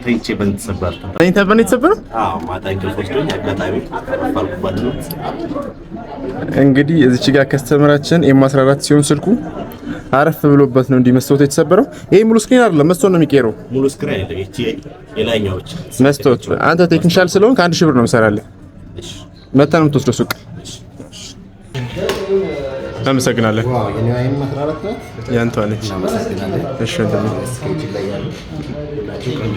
ተይቼ በንተሰበር የተሰበረው? አዎ ማታ እንቅልፍ ወስዶኝ አጋጣሚ አልፋልኩባት ነው። እንግዲህ እዚች ጋር ከስተመራችን ኤም14 ሲሆን ስልኩ አረፍ ብሎበት ነው እንዲመስሎት የተሰበረው። ይሄ ሙሉ ስክሪን አይደለም፣ መስቶት ነው የሚቀየረው። ሙሉ ስክሪን አይደለም፣ እቺ የላይኛዎች መስቶት። አንተ ቴክኒሻል ስለሆንክ 1000 ብር ነው የምሰራልህ። እሺ መተህ ነው የምትወስደው ሱቅ። አመሰግናለሁ። ዋው የኔው አይም 14 ነው ያንተ አለች። አመሰግናለሁ። እሺ ወንድሜ ስኬጅ ላይ ያሉ ቆንጆ